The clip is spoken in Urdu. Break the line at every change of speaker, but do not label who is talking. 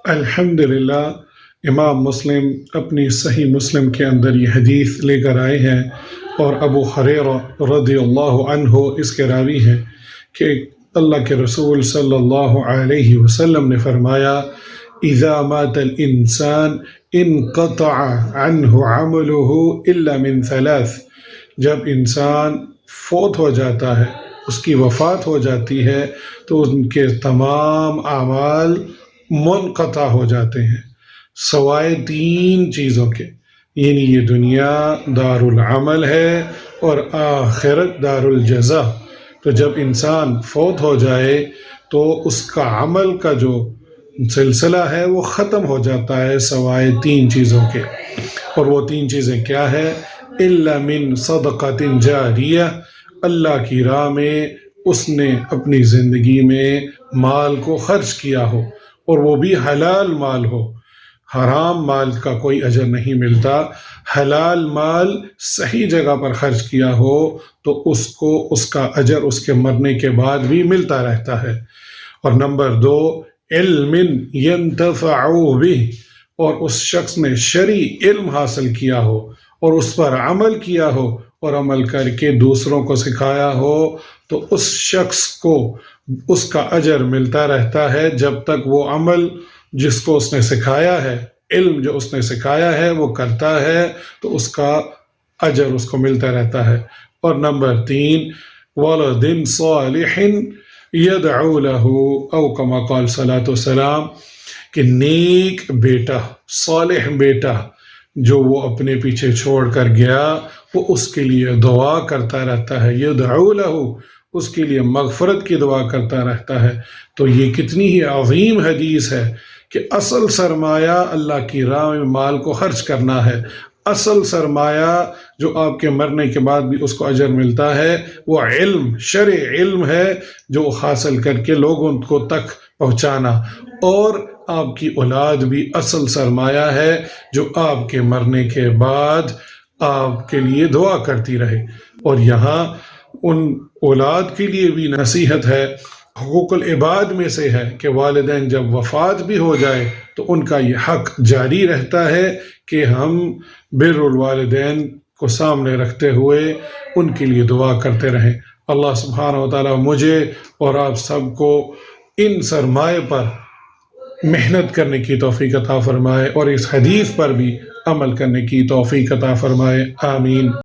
الحمدللہ امام مسلم اپنی صحیح مسلم کے اندر یہ حدیث لے کر آئے ہیں، اور ابو ہریرہ رضی اللہ عنہ اس کے راوی ہیں کہ اللہ کے رسول صلی اللہ علیہ وسلم نے فرمایا: اذا مات الانسان انقطع عنہ عملہ الا من ثلاث. جب انسان فوت ہو جاتا ہے، اس کی وفات ہو جاتی ہے، تو ان کے تمام اعمال منقطع ہو جاتے ہیں سوائے تین چیزوں کے، یعنی یہ دنیا دار العمل ہے اور آخرت دار الجزا. تو جب انسان فوت ہو جائے تو اس کا عمل کا جو سلسلہ ہے وہ ختم ہو جاتا ہے سوائے تین چیزوں کے. اور وہ تین چیزیں کیا ہے؟ الا من صدقۃ جاریہ، اللہ کی راہ میں اس نے اپنی زندگی میں مال کو خرچ کیا ہو، اور وہ بھی حلال مال ہو. حرام مال کا کوئی اجر نہیں ملتا. حلال مال صحیح جگہ پر خرچ کیا ہو تو اس کو اس کا اجر اس کے مرنے کے بعد بھی ملتا رہتا ہے. اور نمبر 2، علم ینتفع بہ، اور اس شخص نے شرعی علم حاصل کیا ہو اور اس پر عمل کیا ہو اور عمل کر کے دوسروں کو سکھایا ہو، تو اس شخص کو اس کا اجر ملتا رہتا ہے جب تک وہ عمل جس کو اس نے سکھایا ہے، علم جو اس نے سکھایا ہے وہ کرتا ہے، تو اس کا اجر اس کو ملتا رہتا ہے. اور نمبر 3، ولد صالح یدعو له، او کما قال صلی والسلام، کہ نیک بیٹا، صالح بیٹا جو وہ اپنے پیچھے چھوڑ کر گیا، وہ اس کے لیے دعا کرتا رہتا ہے. یدعو له، اس کے لیے مغفرت کی دعا کرتا رہتا ہے. تو یہ کتنی ہی عظیم حدیث ہے کہ اصل سرمایہ اللہ کی راہ میں مال کو خرچ کرنا ہے. اصل سرمایہ جو آپ کے مرنے کے بعد بھی اس کو اجر ملتا ہے، وہ علم، شرع علم ہے جو حاصل کر کے لوگوں کو تک پہنچانا. اور آپ کی اولاد بھی اصل سرمایہ ہے جو آپ کے مرنے کے بعد آپ کے لیے دعا کرتی رہے. اور یہاں ان اولاد کے لیے بھی نصیحت ہے. حقوق العباد میں سے ہے کہ والدین جب وفات بھی ہو جائے تو ان کا یہ حق جاری رہتا ہے کہ ہم بر الوالدین کو سامنے رکھتے ہوئے ان کے لیے دعا کرتے رہیں. اللہ سبحانہ و تعالیٰ مجھے اور آپ سب کو ان سرمایہ پر محنت کرنے کی توفیق عطا فرمائے اور اس حدیث پر بھی عمل کرنے کی توفیق عطا فرمائے. آمین.